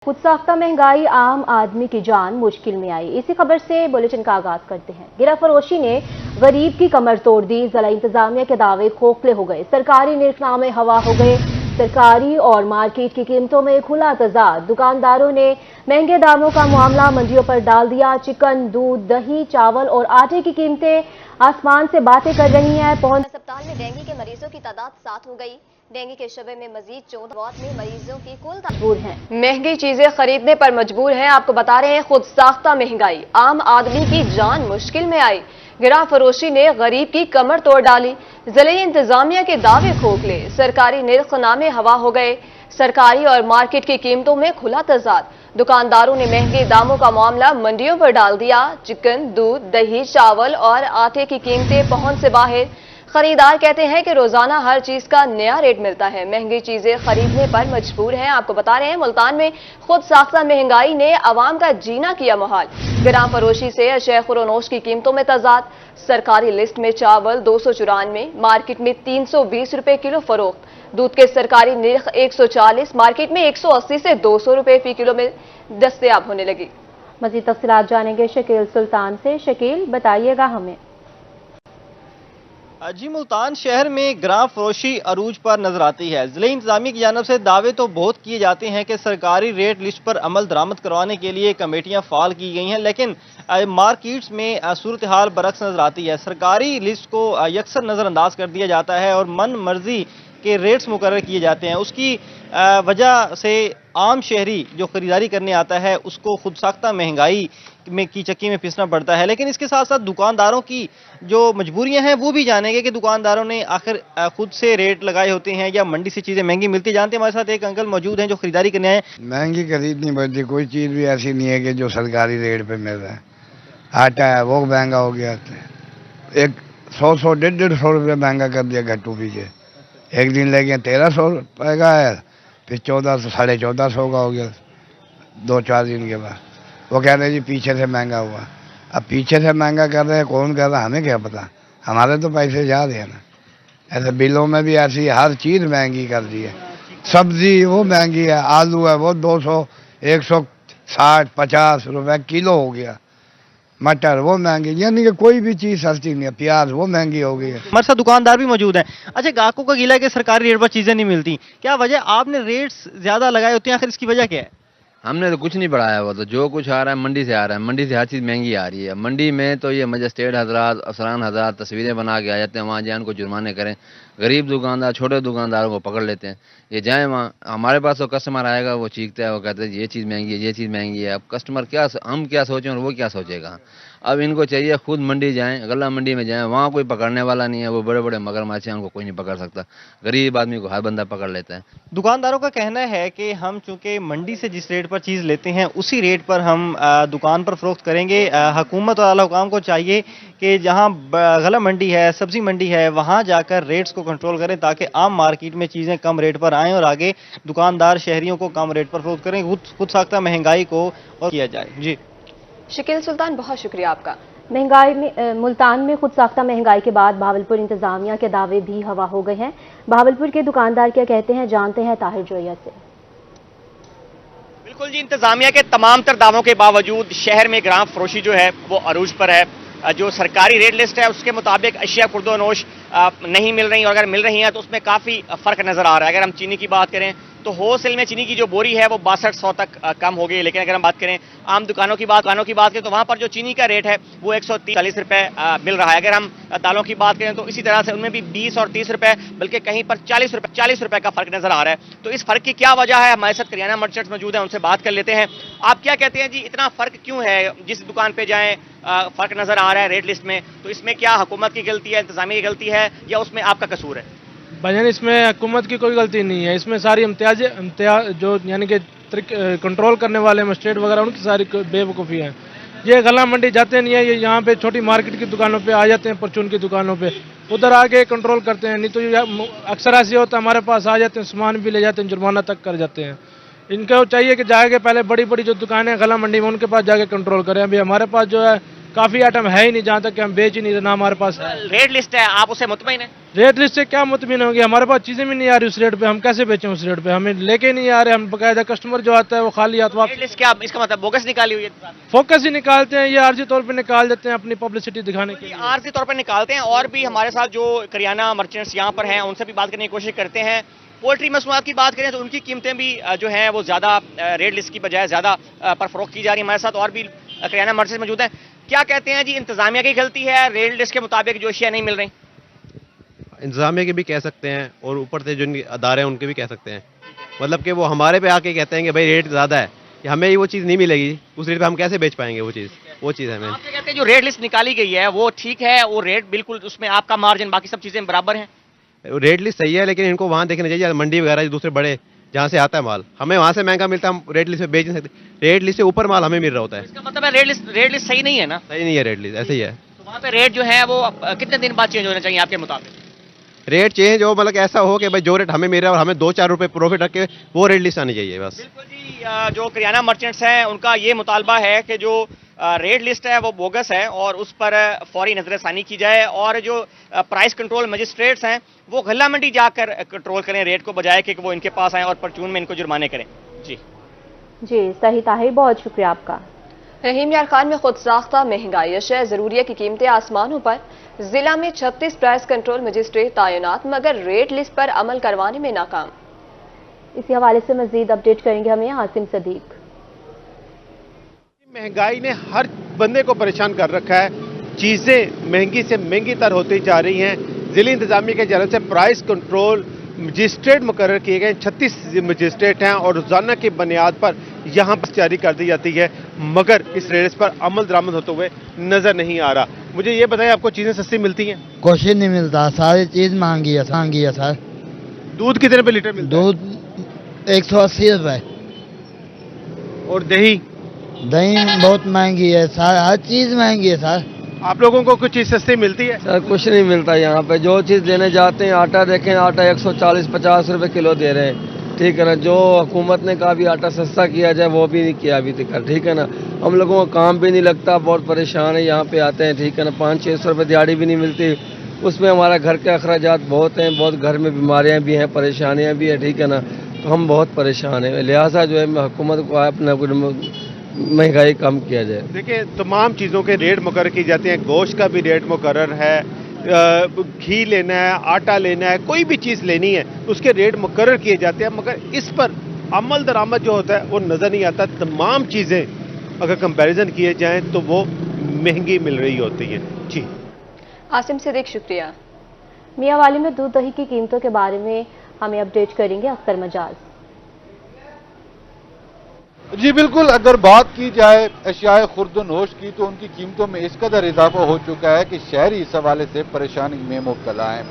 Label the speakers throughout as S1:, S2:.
S1: खुद साख्ता महंगाई आम आदमी की जान मुश्किल में आई। इसी खबर से बुलेटिन का आगाज करते हैं। गिरा फरोशी ने गरीब की कमर तोड़ दी। जिला इंतजामिया के दावे खोखले हो गए। सरकारी निर्खनामे हवा हो गए। सरकारी और मार्केट की कीमतों में खुला तजाद। दुकानदारों ने महंगे दामों का मामला मंडियों पर डाल दिया। चिकन, दूध, दही, चावल और आटे की कीमतें आसमान से बातें कर रही हैं। अस्पताल में डेंगू के मरीजों की तादाद 7 हो गई। डेंगू के शबे में मजीद 14 वार्ड में मरीजों की कुल मजबूर हैं। महंगी चीजें खरीदने पर मजबूर हैं। आपको बता रहे हैं, खुद साख्ता महंगाई आम आदमी की जान मुश्किल में आई। गिरा फरोशी ने गरीब की कमर तोड़ डाली। जिले इंतजामिया के दावे खोखले। सरकारी निर्खनामे हवा हो गए। सरकारी और मार्केट की कीमतों में खुला तजाद। दुकानदारों ने महंगे दामों का मामला मंडियों पर डाल दिया। चिकन, दूध, दही, चावल और आटे की कीमतें पहुंच से बाहर। खरीदार कहते हैं कि रोजाना हर चीज का नया रेट मिलता है। महंगी चीजें खरीदने पर मजबूर हैं। आपको बता रहे हैं, मुल्तान में खुद साख्ता महंगाई ने अवाम का जीना किया मुहाल। गिरा फरोशी से अशय खुरोनोश की कीमतों में तजाद। सरकारी लिस्ट में चावल 294, मार्केट में 320 रुपए किलो फरोख्त। दूध के सरकारी निर्ख 140, मार्केट में 180 से 200 रुपए फी किलो में दस्तयाब होने लगी। मजीद तफसीलात जानेंगे शकील सुल्तान से। शकील, बताइएगा हमें।
S2: जी, मुल्तान शहर में गिरा फरोशी अरूज पर नजर आती है। जिले इंतजामिया की जानब से दावे तो बहुत किए जाते हैं कि सरकारी रेट लिस्ट पर अमल दरामद करवाने के लिए कमेटियां फाल की गई हैं, लेकिन मार्केट्स में सूरत हाल बरक्स नजर आती है। सरकारी लिस्ट को यकसर नजरअंदाज कर दिया जाता है और मन मर्जी के रेट्स मुकर्रर किए जाते हैं। उसकी वजह से आम शहरी जो खरीदारी करने आता है उसको खुद साख्ता महंगाई में की चक्की में पिसना पड़ता है। लेकिन इसके साथ साथ दुकानदारों की जो मजबूरियां हैं वो भी जानेंगे कि दुकानदारों ने आखिर खुद से रेट लगाए होते हैं या मंडी से चीजें महंगी मिलती। जानते हैं, हमारे साथ एक अंकल मौजूद हैं जो खरीदारी करने आए।
S3: महंगी खरीदनी पड़ती, कोई चीज भी ऐसी नहीं है कि जो सरकारी रेट पे मिल रहा है। आटा है वो महंगा हो गया, एक 100 150 रुपये महंगा कर दिया घट्टू पीछे। एक दिन ले गए 1300 रुपये का है, फिर 1400 1450 का हो गया 2-4 दिन के बाद। वो कह रहे जी पीछे से महंगा हुआ। अब पीछे से महंगा कर रहे हैं, कौन कर रहा है हमें क्या पता, हमारे तो पैसे जा रहे हैं ना। ऐसे बिलों में भी ऐसी हर चीज़ महंगी कर दी है। सब्जी वो महंगी है, आलू है वो 200 160 50 रुपये किलो हो गया। मटर वो महंगी, यानी कि कोई भी चीज़ सस्ती नहीं है। प्याज वो महंगी हो गई है।
S2: हमारे साथ दुकानदार भी मौजूद हैं। अच्छा, ग्राहकों का गिला है कि सरकारी रेट पर चीजें नहीं मिलती, क्या वजह? आपने रेट्स ज्यादा लगाए होते हैं, आखिर इसकी वजह क्या है?
S4: हमने तो कुछ नहीं बढ़ाया। वो तो जो कुछ आ रहा है मंडी से आ रहा है। मंडी से हर चीज़ महंगी आ रही है। मंडी में तो ये मजिस्ट्रेट हजरात, अफसरान हजरात तस्वीरें बना के आ जाते हैं, वहाँ जाए उनको जुर्माने करें। गरीब दुकानदार, छोटे दुकानदारों को पकड़ लेते हैं। ये जाए वहाँ, हमारे पास तो कस्टमर आएगा, वो चीखता है, वो कहते हैं ये चीज़ महंगी है, ये चीज़ महंगी है। अब कस्टमर क्या, हम क्या सोचें और वो क्या सोचेगा। अब इनको चाहिए खुद मंडी जाएं, गला मंडी में जाएं, वहाँ कोई पकड़ने वाला नहीं है। वो बड़े बड़े मगरमच्छ हैं, उनको कोई नहीं पकड़ सकता। गरीब आदमी को हर बंदा पकड़ लेता है।
S2: दुकानदारों का कहना है कि हम चूंकि मंडी से जिस रेट पर चीज़ लेते हैं उसी रेट पर हम दुकान पर फरोख्त करेंगे। हुकूमत और आला हुकाम को चाहिए कि जहां गला मंडी है, सब्जी मंडी है, वहां जाकर रेट्स को कंट्रोल करें ताकि आम मार्केट में चीज़ें कम रेट पर आएँ और आगे दुकानदार शहरियों को कम रेट पर फरोख्त करें। खुद साख्ता महंगाई को और किया जाए। जी
S1: शकील सुल्तान, बहुत शुक्रिया आपका। महंगाई में मुल्तान में खुद साख्ता महंगाई के बाद भावलपुर इंतजामिया के दावे भी हवा हो गए हैं। भावलपुर के दुकानदार क्या कहते हैं, जानते हैं ताहिर जोया से।
S5: बिल्कुल जी, इंतजामिया के तमाम तर दावों के बावजूद शहर में गिरा फरोशी जो है वो अरूज पर है। जो सरकारी रेट लिस्ट है उसके मुताबिक अशिया खुर्दोनोश नहीं मिल रही, और अगर मिल रही हैं तो उसमें काफ़ी फ़र्क नज़र आ रहा है। अगर हम चीनी की बात करें तो होलसेल में चीनी की जो बोरी है वो 6200 तक कम हो गई। लेकिन अगर हम बात करें आम दुकानों की बात करें तो वहाँ पर जो चीनी का रेट है वो 140 रुपये मिल रहा है। अगर हम दालों की बात करें तो इसी तरह से उनमें भी 20 और 30 रुपये, बल्कि कहीं पर 40 रुपये का फ़र्क नज़र आ रहा है। तो इस फ़र्क की क्या वजह है? हमारे साथ करियाना मर्चेंट्स मौजूद हैं, उनसे बात कर लेते हैं। आप क्या कहते हैं जी, इतना फ़र्क क्यों है? जिस दुकान पर जाएँ फ़र्क नज़र आ रहा है रेट लिस्ट में, तो इसमें क्या हुकूमत की गलती है, इंतजामिया की गलती है, या उसमें आपका कसूर है?
S6: भाईजान, इसमें हुकूमत की कोई गलती नहीं है। इसमें सारी इम्तियाज जो यानी कि कंट्रोल करने वाले मजिस्ट्रेट वगैरह उनकी सारी बेवकूफ़ी है। ये गला मंडी जाते नहीं है, ये यहाँ पे छोटी मार्केट की दुकानों पे आ जाते हैं, परचून की दुकानों पे, उधर आके कंट्रोल करते हैं। नहीं तो अक्सर ऐसे होता है, हमारे पास आ जाते हैं, सामान भी ले जाते हैं, जुर्माना तक कर जाते हैं। इनको चाहिए कि जाके पहले बड़ी बड़ी जो दुकानें गला मंडी में उनके पास जाके कंट्रोल करें। अभी हमारे पास जो है काफ़ी आइटम है ही नहीं जहाँ तक कि हम बेच ही नहीं रहे, ना हमारे पास है।
S5: रेट लिस्ट है, आप उससे मुतमईन है?
S6: रेट लिस्ट से क्या मुतमिन होंगे, हमारे पास चीज़ें भी नहीं आ रही उस रेट पे, हम कैसे बेचें उस रेट पे, हमें लेके नहीं आ रहे, हम बकायदा कस्टमर जो आता है वो खाली हाथ वापस।
S5: रेट लिस्ट क्या, इसका मतलब बोगस निकाली हुई है?
S6: फोकस ही निकालते हैं, ये आर्जी तौर पे निकाल देते हैं अपनी पब्लिसिटी दिखाने के लिए।
S5: आर्जी तौर पर निकालते हैं। और भी हमारे साथ जो करियाना मर्चेंट्स यहाँ पर हैं उनसे भी बात करने की कोशिश करते हैं। पोल्ट्री मसनूआत की बात करें तो उनकी कीमतें भी जो हैं वो ज़्यादा रेट लिस्ट की बजाय ज़्यादा पर फरोख्त की जा रही है। हमारे साथ और भी करियाना मर्चेंट्स मौजूद हैं। क्या कहते हैं जी, इंतजामिया की गलती है, रेट लिस्ट के मुताबिक जो अशिया नहीं मिल रही?
S7: इंतजामिया के भी कह सकते हैं और ऊपर से जो अदारे हैं उनके भी कह सकते हैं। मतलब कि वो हमारे पे आके कहते हैं कि भाई रेट ज़्यादा है, हमें वो चीज़ नहीं मिलेगी, उस रेट पे हम कैसे बेच पाएंगे वो चीज़ हमें।
S5: आप कहते हैं जो रेट लिस्ट निकाली गई है वो ठीक है, वो रेट बिल्कुल उसमें आपका मार्जिन बाकी सब चीज़ें बराबर हैं?
S7: रेट लिस्ट सही है, लेकिन इनको वहाँ देखना चाहिए, मंडी वगैरह जो दूसरे बड़े जहाँ से आता है माल, हमें वहाँ से महंगा मिलता है, हम रेट लिस्ट पे बेच नहीं सकते। रेट लिस्ट से ऊपर माल हमें मिल रहा होता है।
S5: इसका मतलब है रेट लिस्ट सही नहीं है ना?
S7: सही नहीं है रेट लिस्ट, ऐसे ही है।
S5: तो वहाँ पे रेट जो है वो कितने दिन बाद चेंज होना चाहिए आपके मुताबिक?
S7: रेट चेंज हो, मतलब ऐसा हो कि भाई जो रेट हमें मिल रहा है और हमें 2-4 रुपए प्रॉफिट रख के वो रेट लिस्ट आनी चाहिए बस।
S5: बिल्कुल जी, जो करियाना मर्चेंट्स हैं उनका ये मुतालबा है कि जो रेट लिस्ट है वो बोगस है और उस पर फौरी नजरसानी की जाए, और जो प्राइस कंट्रोल मजिस्ट्रेट्स हैं वो गल्ला मंडी जाकर कंट्रोल करें रेट को, बजाय कि वो इनके पास आएँ और परचून में इनको जुर्माने करें। जी
S1: सही ताहिर, बहुत शुक्रिया आपका।
S8: रहीम यार खान में खुद साख्ता महंगाई, अशया ज़रूरिया की कीमतें आसमानों पर। जिला में 36 प्राइस कंट्रोल मजिस्ट्रेट तैनात, मगर रेट लिस्ट पर अमल करवाने में नाकाम।
S1: इसी हवाले से मजीद अपडेट करेंगे हमें आसिम सदीक।
S9: महंगाई ने हर बंदे को परेशान कर रखा है, चीज़ें महंगी से महंगी तर होती जा रही हैं। जिला इंतजामिया के जानब से प्राइस कंट्रोल मजिस्ट्रेट मुकर्रर किए गए 36 मजिस्ट्रेट हैं और रोजाना की बुनियाद पर यहाँ पर जारी कर दी जाती है, मगर इस रेट पर अमल दरामद होते हुए नजर नहीं आ रहा। मुझे ये बताएं, आपको चीज़ें सस्ती मिलती हैं?
S10: कुछ नहीं मिलता, सारी चीज़ महंगी है सर।
S9: दूध कितने पे लीटर मिलता है?
S10: दूध 180 रुपए।
S9: और दही
S10: बहुत महंगी है सर, हर चीज़ महंगी है सर।
S9: आप लोगों को कुछ चीज़ सस्ती मिलती है?
S4: सर कुछ नहीं मिलता यहाँ पे, जो चीज़ लेने जाते हैं, आटा देखें, आटा 140-50 रुपए किलो दे रहे हैं, ठीक है ना। जो हुकूमत ने कहा भी आटा सस्ता किया जाए वो भी नहीं किया अभी तक, ठीक है ना। हम लोगों को काम भी नहीं लगता, बहुत परेशान है, यहाँ पे आते हैं, ठीक है ना। 500-600 रुपये दिहाड़ी भी नहीं मिलती, उसमें हमारा घर के अखराजात बहुत हैं, बहुत घर में बीमारियाँ भी हैं, परेशानियाँ भी हैं, ठीक है ना। तो हम बहुत परेशान हैं, लिहाजा जो है हुकूमत को अपना महंगाई कम किया जाए।
S9: देखिए, तमाम चीज़ों के रेट मुकर्रर की जाते हैं, गोश्त का भी रेट मुकर्रर है, घी लेना है, आटा लेना है, कोई भी चीज़ लेनी है उसके रेट मुकर्रर किए जाते हैं, मगर इस पर अमल दरामद जो होता है वो नज़र नहीं आता। तमाम चीज़ें अगर कंपैरिजन किए जाएं तो वो महंगी मिल रही होती हैं। जी
S8: आसिम सिद्दीक, शुक्रिया।
S1: मियां वाली में दूध दही की कीमतों के बारे में हमें अपडेट करेंगे अख्तर मजाज।
S11: जी बिल्कुल, अगर बात की जाए अशियाए खुर्द-ओ-नोश की तो उनकी कीमतों में इस कदर इजाफा हो चुका है कि शहरी इस हवाले से परेशानी में मुब्तला हैं।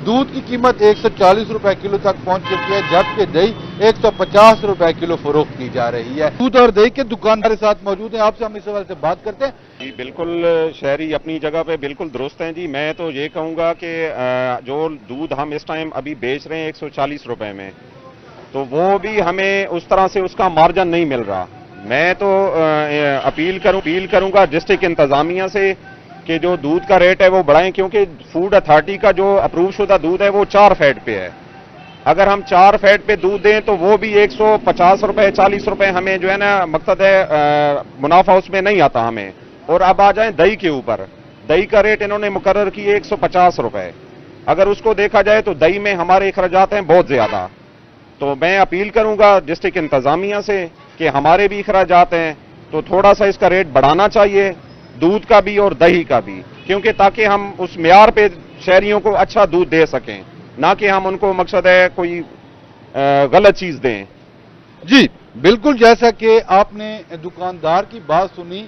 S11: दूध की कीमत 140 रुपए किलो तक पहुंच चुकी है, जबकि दही 150 रुपए किलो फरोख्त की जा रही है। दूध और दही के दुकानदार के साथ मौजूद हैं, आपसे हम इस हवाले से बात करते हैं।
S12: जी बिल्कुल, शहरी अपनी जगह पे बिल्कुल दुरुस्त हैं जी। मैं तो ये कहूँगा कि जो दूध हम इस टाइम अभी बेच रहे हैं 140 रुपए में, तो वो भी हमें उस तरह से उसका मार्जिन नहीं मिल रहा। मैं तो अपील करूंगा डिस्ट्रिक्ट इंतजामिया से कि जो दूध का रेट है वो बढ़ाएं, क्योंकि फूड अथॉरिटी का जो अप्रूव शुदा दूध है वो 4 फैट पे है। अगर हम 4 फैट पे दूध दें तो वो भी 150 रुपए 40 रुपए हमें जो है ना मकसद है मुनाफा उसमें नहीं आता हमें। और अब आ जाए दही के ऊपर, दही का रेट इन्होंने मुकर्रर किए 150 रुपए। अगर उसको देखा जाए तो दही में हमारे अखराजात हैं बहुत ज्यादा। तो मैं अपील करूंगा डिस्ट्रिक्ट इंतजामिया से कि हमारे भी अखराजात हैं, तो थोड़ा सा इसका रेट बढ़ाना चाहिए, दूध का भी और दही का भी, क्योंकि ताकि हम उस मियार पे शहरियों को अच्छा दूध दे सकें, ना कि हम उनको मकसद है कोई गलत चीज दें।
S11: जी बिल्कुल, जैसा कि आपने दुकानदार की बात सुनी,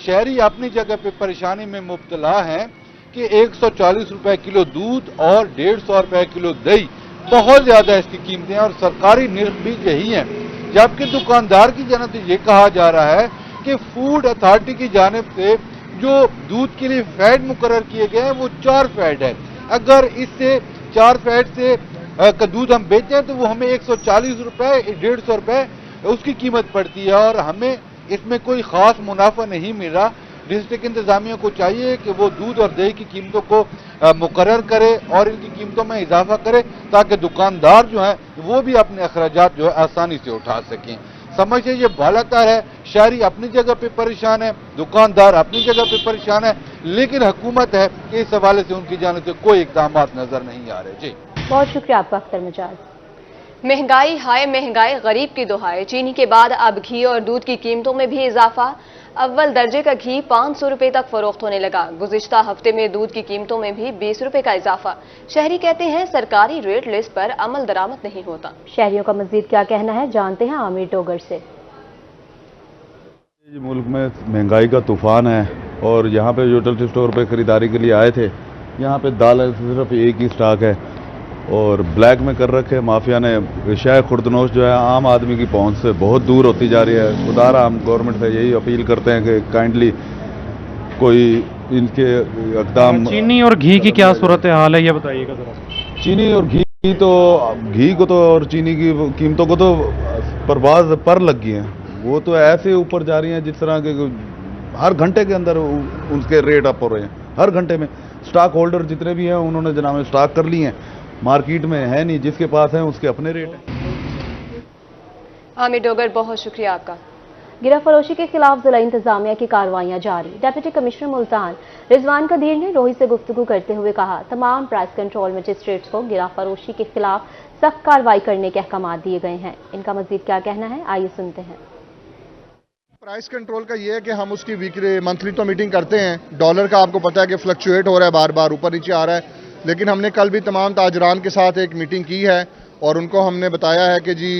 S11: शहरी अपनी जगह पे परेशानी में मुब्तला हैं कि 140 रुपए किलो दूध और 150 रुपए किलो दही, बहुत ज्यादा इसकी कीमतें हैं और सरकारी निर्ख भी यही है। जबकि दुकानदार की जानिब से ये कहा जा रहा है कि फूड अथॉरिटी की जानिब से जो दूध के लिए फैट मुकर्रर किए गए हैं वो 4 फैट है। अगर इससे 4 फैट से का दूध हम बेचें तो वो हमें 140 रुपए 150 रुपए उसकी कीमत पड़ती है और हमें इसमें कोई खास मुनाफा नहीं मिल रहा। डिस्ट्रिक्ट इंतजामिया को चाहिए कि वो दूध और दही की कीमतों को मुकर्रर करे और इनकी कीमतों में इजाफा करे, ताकि दुकानदार जो हैं वो भी अपने अखराजात जो है आसानी से उठा सकें। समझिए ये बालातर है, शहरी अपनी जगह पे परेशान है, दुकानदार अपनी जगह पे परेशान है, लेकिन हुकूमत है कि इस हवाले से उनकी जानिब से कोई इक़दाम नजर नहीं आ रहे। जी
S1: बहुत शुक्रिया आपका अख्तर मिजाज।
S8: महंगाई हाय महंगाई, गरीब की दुहाई। चीनी के बाद अब घी और दूध की कीमतों में भी इजाफा। अव्वल दर्जे का घी 500 रुपए तक फरोख्त होने लगा। गुज़िश्ता हफ्ते में दूध की कीमतों में भी 20 रुपए का इजाफा। शहरी कहते हैं सरकारी रेट लिस्ट पर अमल दरामद नहीं होता।
S1: शहरियों का मजीद क्या कहना है, जानते हैं आमिर टोगर से।
S13: मुल्क में महंगाई का तूफान है और यहाँ पे जो जनरल स्टोर पे खरीदारी के लिए आए थे, यहाँ पे दाल सिर्फ एक ही स्टॉक है और ब्लैक में कर रखे माफिया ने। शाय खुर्दनोश जो है आम आदमी की पहुंच से बहुत दूर होती जा रही है। खुदारा हम गवर्नमेंट से यही अपील करते हैं कि काइंडली कोई इनके इक़दाम।
S6: चीनी और घी की क्या सूरत हाल है ये बताइएगा जरा।
S13: चीनी और घी को तो और चीनी की कीमतों को तो परवाज पर लग गई हैं, वो तो ऐसे ऊपर जा रही हैं जिस तरह के हर घंटे के अंदर उसके रेट अप हो रहे हैं। हर घंटे में स्टॉक होल्डर जितने भी हैं उन्होंने जनाब स्टॉक कर लिए हैं, मार्केट में है नहीं, जिसके पास है उसके अपने रेट हैं।
S8: आमिर डोगर बहुत शुक्रिया आपका।
S1: गिरफ्त फरोशी के खिलाफ जिला इंतजामिया की कार्रवाइयां जारी। डिप्टी कमिश्नर मुल्तान रिजवान कदीर ने रोही से गुफ्तगू करते हुए कहा, तमाम प्राइस कंट्रोल मजिस्ट्रेट्स को गिरफ्त फरोशी के खिलाफ सख्त कार्रवाई करने के अहकाम दिए गए हैं। इनका मजीद क्या कहना है, आइए सुनते हैं।
S14: प्राइस कंट्रोल का ये है कि हम उसकी वीकली मंथली तो मीटिंग करते हैं। डॉलर का आपको पता है कि फ्लक्चुएट हो रहा है, बार बार ऊपर नीचे आ रहा है, लेकिन हमने कल भी तमाम ताजरान के साथ एक मीटिंग की है और उनको हमने बताया है कि जी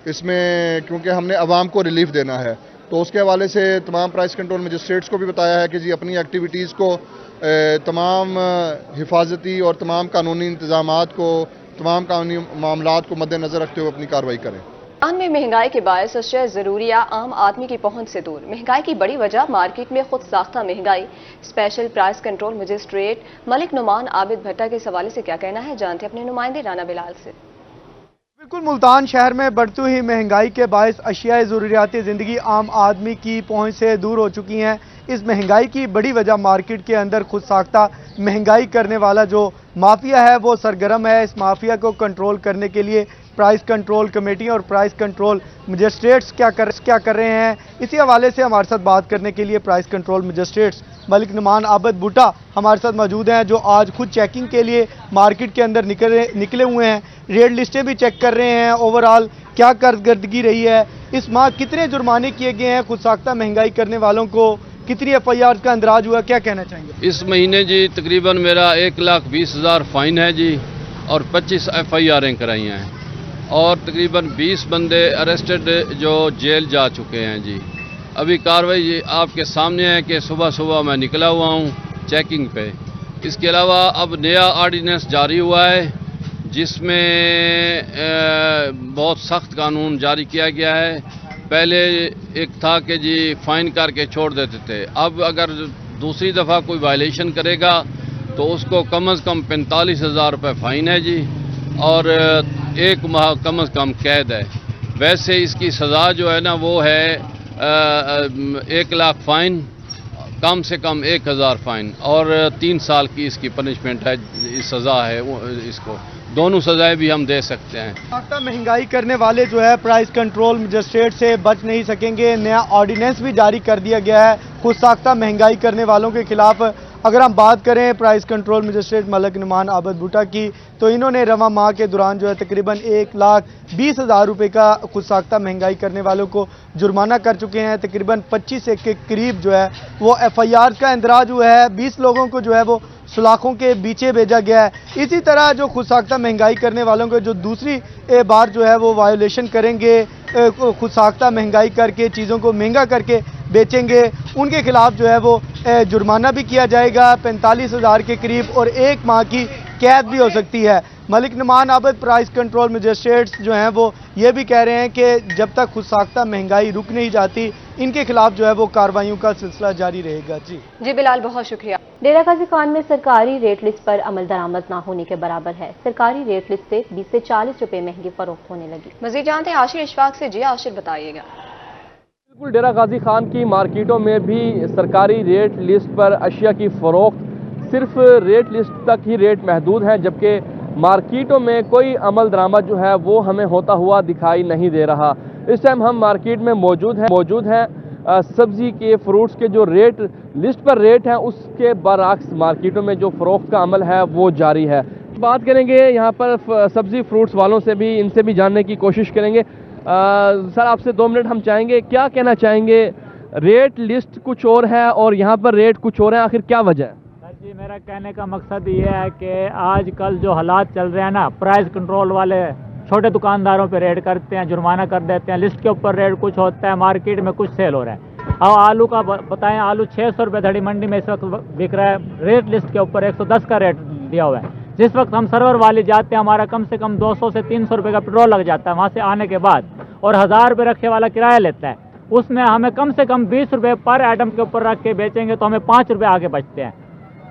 S14: इसमें क्योंकि हमने आवाम को रिलीफ देना है, तो उसके हवाले से तमाम प्राइस कंट्रोल मजिस्ट्रेट्स को भी बताया है कि जी अपनी एक्टिविटीज़ को तमाम हिफाजती और तमाम कानूनी इंतजामात को, तमाम कानूनी मामलात को मद्देनज़र रखते हुए अपनी कार्रवाई करें।
S8: पाकिस्तान में महंगाई के बायस अशिया ज़रूरिया आम आदमी की पहुंच से दूर। महंगाई की बड़ी वजह मार्केट में खुद साख्ता महंगाई। Special price control magistrate Malik Numan Abid Bhatta के इस हवाले से क्या कहना है, जानते अपने नुमाइंदे राना बिलाल से।
S15: बिल्कुल, मुल्तान शहर में बढ़ती हुई महंगाई के बायस अशिया ज़रूरियाती ज़िंदगी आम आदमी की पहुंच से दूर हो चुकी हैं। इस महंगाई की बड़ी वजह मार्केट के अंदर खुद साख्ता महंगाई करने वाला जो माफिया है वो सरगर्म है। इस माफिया को कंट्रोल करने के लिए प्राइस कंट्रोल कमेटी और प्राइस कंट्रोल मजिस्ट्रेट्स क्या कर रहे हैं, इसी हवाले से हमारे साथ बात करने के लिए price control magistrates Malik Numan Abid Bhutta हमारे साथ मौजूद हैं, जो आज खुद चेकिंग के लिए मार्केट के अंदर निकले हुए हैं। रेट लिस्टें भी चेक कर रहे हैं, ओवरऑल क्या कारकर्दगी रही है, इस माह कितने जुर्माने किए गए हैं खुद साख्ता महंगाई करने वालों को, कितनी FIR का अंदाज हुआ, क्या कहना चाहेंगे?
S16: इस महीने जी तकरीबन मेरा 1,20,000 फाइन है जी और 25 FIR कराई हैं और तकरीबन 20 बंदे अरेस्टेड जो जेल जा चुके हैं जी। अभी कार्रवाई आपके सामने है कि सुबह सुबह मैं निकला हुआ हूँ चेकिंग पे। इसके अलावा अब नया ऑर्डिनेंस जारी हुआ है जिसमें बहुत सख्त कानून जारी किया गया है। पहले एक था कि जी फाइन करके छोड़ देते थे, अब अगर दूसरी दफ़ा कोई वायलेशन करेगा तो उसको कम से कम 45,000 रुपये फ़ाइन है जी और 1 माह कम से कम कैद है। वैसे इसकी सज़ा जो है ना वो है 1 लाख फ़ाइन, कम से कम 1,000 फ़ाइन और 3 साल की इसकी पनिशमेंट है, सज़ा है इसको। दोनों सजाएं भी हम दे सकते हैं।
S15: साख्ता महंगाई करने वाले जो है प्राइस कंट्रोल मजिस्ट्रेट से बच नहीं सकेंगे। नया ऑर्डिनेंस भी जारी कर दिया गया है खुद साख्ता महंगाई करने वालों के खिलाफ। अगर हम बात करें price control magistrate Malik Numan Abid Bhutta की, तो इन्होंने रवा माह के दौरान जो है तकरीबन 1,20,000 रुपये का खुद साख्ता महंगाई करने वालों को जुर्माना कर चुके हैं। तकरीबन 25 के करीब जो है वो FIR का इंदराज हुआ है। 20 लोगों को जो है वो सलाखों के पीछे भेजा गया है। इसी तरह जो खुद साख्ता महंगाई करने वालों को जो दूसरी बार जो है वो वायोलेशन करेंगे, खुद साख्ता महंगाई करके चीज़ों को महंगा करके बेचेंगे, उनके खिलाफ जो है वो जुर्माना भी किया जाएगा 45,000 के करीब और 1 माह की कैद भी हो सकती है। Malik Numan Abid price control magistrates जो हैं वो ये भी कह रहे हैं कि जब तक खुद साख्ता महंगाई रुक नहीं जाती इनके खिलाफ जो है वो कार्रवाइयों का सिलसिला जारी रहेगा। जी
S8: बिलाल, बहुत शुक्रिया।
S1: डेरा गाजी खान में सरकारी रेट लिस्ट पर अमल दरामद न होने के बराबर है। सरकारी रेट लिस्ट से 20 से 40 रुपए महंगी फरोख्त होने लगी।
S8: मजीद जानते हैं आशिर इशफाक से। जी आशिर, बताइएगा।
S17: बिल्कुल डेरा गाजी खान की मार्केटों में भी सरकारी रेट लिस्ट पर अशिया की फ़रोख्त सिर्फ रेट लिस्ट तक ही रेट महदूद है, जबकि मार्केटों में कोई अमल दरामद जो है वो हमें होता हुआ दिखाई नहीं दे रहा। इस टाइम हम मार्केट में मौजूद हैं सब्ज़ी के फ्रूट्स के जो रेट लिस्ट पर रेट हैं उसके बरअक्स मार्केटों में जो फ़रोख्त का अमल है वो जारी है। बात करेंगे यहाँ पर सब्ज़ी फ्रूट्स वालों से भी, इनसे भी जानने की कोशिश करेंगे। सर आपसे 2 मिनट हम चाहेंगे, क्या कहना चाहेंगे, रेट लिस्ट कुछ और है और यहाँ पर रेट कुछ और है, आखिर क्या वजह है?
S18: सर जी मेरा कहने का मकसद ये है कि आजकल जो हालात चल रहे हैं ना, प्राइस कंट्रोल वाले छोटे दुकानदारों पे रेड करते हैं, जुर्माना कर देते हैं, लिस्ट के ऊपर रेट कुछ होता है, मार्केट में कुछ सेल हो रहा है। अब आलू का बताएं, आलू 600 रुपये धड़ी मंडी में इस वक्त बिक रहा है, रेट लिस्ट के ऊपर 110 का रेट दिया हुआ है। जिस वक्त हम सर्वर वाली जाते हैं हमारा कम से कम 200 से 300 रुपये का पेट्रोल लग जाता है वहाँ से आने के बाद, और 1000 रुपये रखे वाला किराया लेता है, उसमें हमें कम से कम 20 रुपये पर आइटम के ऊपर रख के बेचेंगे तो हमें 5 रुपये आगे बचते हैं।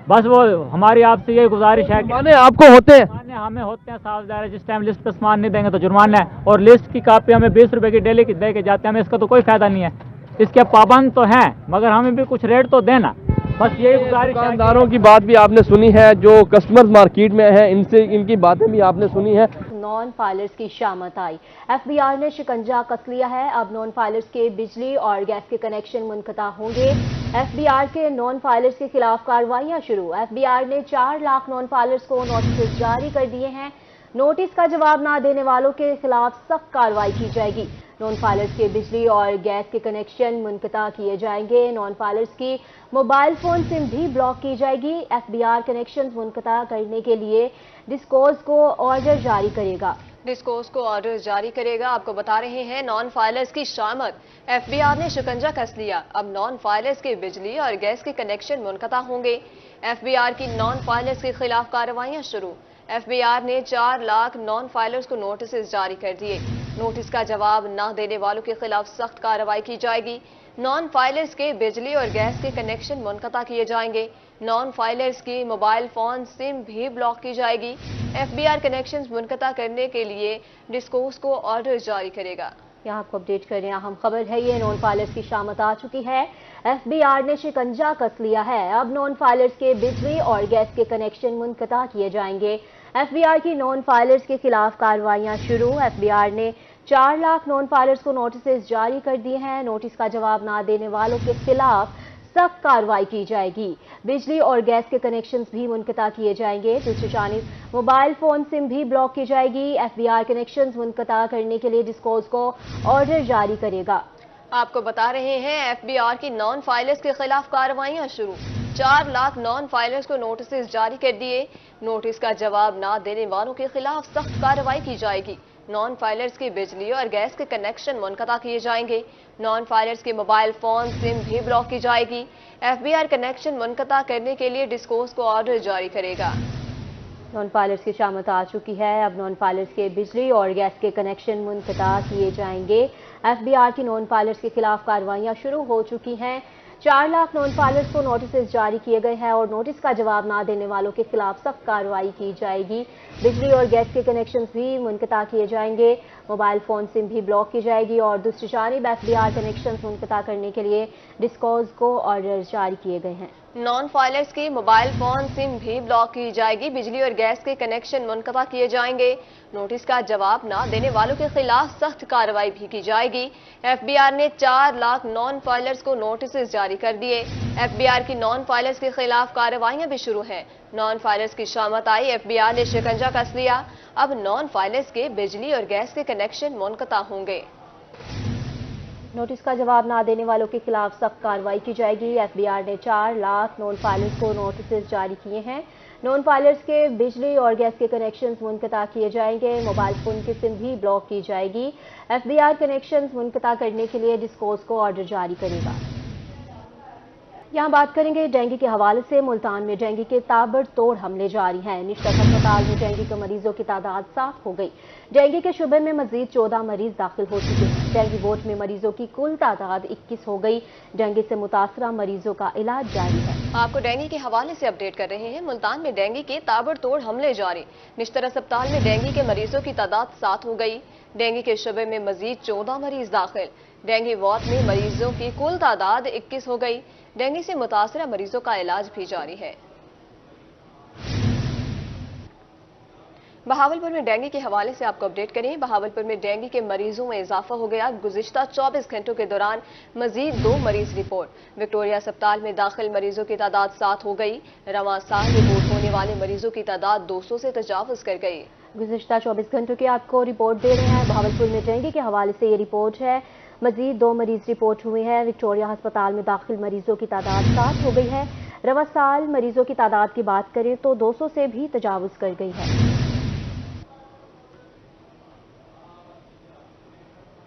S18: बस वो हमारी आपसे यही गुजारिश है कि
S17: आपको होते हैं,
S18: हमें होते हैं साफ ज़ाहिर है, जिस टाइम लिस्ट पे सामान नहीं देंगे तो जुर्माना है, और लिस्ट की कापी हमें 20 रुपये की डेली की दे के जाते हैं, हमें इसका तो कोई फायदा नहीं है। इसके पाबंद तो हैं मगर हमें भी कुछ रेट तो देना, बस यही गुजारिश है।
S17: दुकानदारों की बात भी आपने सुनी है, जो कस्टमर्स मार्केट में हैं इनसे इनकी बातें भी आपने सुनी है।
S1: नॉन फाइलर्स की शामत आई, एफबीआर ने शिकंजा कस लिया है। अब नॉन फाइलर्स के बिजली और गैस के कनेक्शन मुनक़ता होंगे। एफबीआर के नॉन फाइलर्स के खिलाफ कार्रवाइयां शुरू। एफबीआर ने 4 लाख नॉन फाइलर्स को नोटिस जारी कर दिए हैं। नोटिस का जवाब ना देने वालों के खिलाफ सख्त कार्रवाई की जाएगी। नॉन फाइलर्स के बिजली और गैस के कनेक्शन मुनक़ता किए जाएंगे। नॉन फाइलर्स की मोबाइल फोन सिम भी ब्लॉक की जाएगी। एफबीआर कनेक्शन मुनक़ता करने के लिए डिस्कोर्स को ऑर्डर जारी करेगा।
S8: डिस्कोर्स को ऑर्डर जारी करेगा। आपको बता रहे हैं नॉन फाइलर्स की शामत, एफबीआर ने शिकंजा कस लिया। अब नॉन फाइलर्स के बिजली और गैस के कनेक्शन मुनक़ता होंगे। एफबीआर की नॉन फाइलर्स के खिलाफ कार्रवाइयां शुरू। एफबीआर ने 4 लाख नॉन फाइलर्स को नोटिस जारी कर दिए। नोटिस का जवाब न देने वालों के खिलाफ सख्त कार्रवाई की जाएगी। नॉन फाइलर्स के बिजली और गैस के कनेक्शन मुनक़ता किए जाएंगे। नॉन फाइलर्स की मोबाइल फोन सिम भी ब्लॉक की जाएगी। एफबीआर कनेक्शन मुनक़ता करने के लिए डिस्कोर्स को ऑर्डर जारी करेगा।
S1: यहाँ आपको अपडेट कर रहे हैं, अहम खबर है ये, नॉन फाइलर्स की शामत आ चुकी है। एफबीआर ने शिकंजा कस लिया है। अब नॉन फाइलर्स के बिजली और गैस के कनेक्शन मुनक़ता किए जाएंगे। एफबीआर की नॉन फाइलर्स के खिलाफ कार्रवाइयां शुरू। एफबीआर ने 4 लाख नॉन फाइलर्स को नोटिस जारी कर दिए हैं। नोटिस का जवाब ना देने वालों के खिलाफ सख्त कार्रवाई की जाएगी। बिजली और गैस के कनेक्शंस भी मुनक़ता किए जाएंगे। दूसरी जानिब मोबाइल फोन सिम भी ब्लॉक की जाएगी। एफबीआर कनेक्शंस मुनक़ता करने के लिए डिस्कोर्स को ऑर्डर जारी करेगा।
S8: आपको बता रहे हैं एफबीआर की नॉन फाइलर्स के खिलाफ कार्रवाइयां शुरू। 4 लाख नॉन फाइलर्स को नोटिस जारी कर दिए। नोटिस का जवाब ना देने वालों के खिलाफ सख्त कार्रवाई की जाएगी। नॉन फाइलर्स की बिजली और गैस के कनेक्शन मुनक़ता किए जाएंगे। नॉन फाइलर्स के मोबाइल फोन सिम भी ब्लॉक की जाएगी। एफबीआर कनेक्शन मुनक़ता करने के लिए डिस्कोर्स को ऑर्डर जारी करेगा।
S1: नॉन फाइलर्स की शामत आ चुकी है। अब नॉन फाइलर्स के बिजली और गैस के कनेक्शन मुनक़ता किए जाएंगे। एफबीआर की नॉन फाइलर्स के खिलाफ कार्रवाइयां शुरू हो चुकी हैं। 4 लाख नॉन फाइलर्स को नोटिस जारी किए गए हैं और नोटिस का जवाब ना देने वालों के खिलाफ सख्त कार्रवाई की जाएगी। बिजली और गैस के कनेक्शंस भी मुनक़ता किए जाएंगे। मोबाइल फोन सिम भी ब्लॉक की जाएगी और दूसरी जानिब एफबीआर कनेक्शंस मुनक़ता करने के लिए डिस्कोर्स को ऑर्डर जारी किए गए हैं।
S8: नॉन फाइलर्स की मोबाइल फोन सिम भी ब्लॉक की जाएगी। बिजली और गैस के कनेक्शन मुनक़ता किए जाएंगे। नोटिस का जवाब ना देने वालों के खिलाफ सख्त कार्रवाई भी की जाएगी। एफबीआर ने 4 लाख नॉन फाइलर्स को नोटिस जारी कर दिए। एफबीआर की नॉन फाइलर्स के खिलाफ कार्रवाइयां भी शुरू हैं। नॉन फाइलर्स की शामत आई, एफबीआर ने शिकंजा कस लिया। अब नॉन फाइलर्स के बिजली और गैस के कनेक्शन मुनक़ता होंगे।
S1: नोटिस का जवाब ना देने वालों के खिलाफ सख्त कार्रवाई की जाएगी। एफबीआर ने 4 लाख नॉन फाइलर्स को नोटिस जारी किए हैं। नॉन फाइलर्स के बिजली और गैस के कनेक्शंस मुनक़ता किए जाएंगे। मोबाइल फोन की सिम भी ब्लॉक की जाएगी। एफबीआर कनेक्शंस मुनक़ता करने के लिए डिस्कोर्स को ऑर्डर जारी करेगा। यहाँ बात करेंगे डेंगू के हवाले से। मुल्तान में डेंगू के ताबड़तोड़ हमले जारी हैं। निश्चित अस्पताल में डेंगू के मरीजों की तादाद 7 हो गई। डेंगू के शुबे में मजीद 14 मरीज दाखिल हो चुके हैं। डेंगू वार्ड में मरीजों की कुल तादाद 21 हो गई। डेंगू से मुतासरा मरीजों का इलाज जारी है।
S8: आपको डेंगू के हवाले से अपडेट कर रहे हैं। मुल्तान में डेंगू के ताबड़तोड़ हमले जारी। निश्चित अस्पताल में डेंगू के मरीजों की तादाद 7 हो गई। डेंगू के शुबे में मजीद 14 मरीज दाखिल। डेंगू वार्ड में मरीजों की कुल तादाद 21 हो गई। डेंगू से मुतासरा मरीजों का इलाज भी जारी है। बहावलपुर में डेंगू के हवाले से आपको अपडेट करें। बहावलपुर में डेंगू के मरीजों में इजाफा हो गया। गुज़िश्ता 24 घंटों के दौरान मजीद 2 मरीज रिपोर्ट। विक्टोरिया अस्पताल में दाखिल मरीजों की तादाद 7 हो गई। रवां साल रिपोर्ट होने वाले मरीजों की तादाद 200 से तजावुज कर गई।
S1: गुज़िश्ता 24 घंटों की आपको रिपोर्ट दे रहे हैं। बहावलपुर में डेंगू के हवाले से ये रिपोर्ट है। मजीद 2 मरीज रिपोर्ट हुए हैं। विक्टोरिया अस्पताल में दाखिल मरीजों की तादाद 7 हो गई है। रवां साल मरीजों की तादाद की बात करें तो 200 से भी तजावुज कर गई है।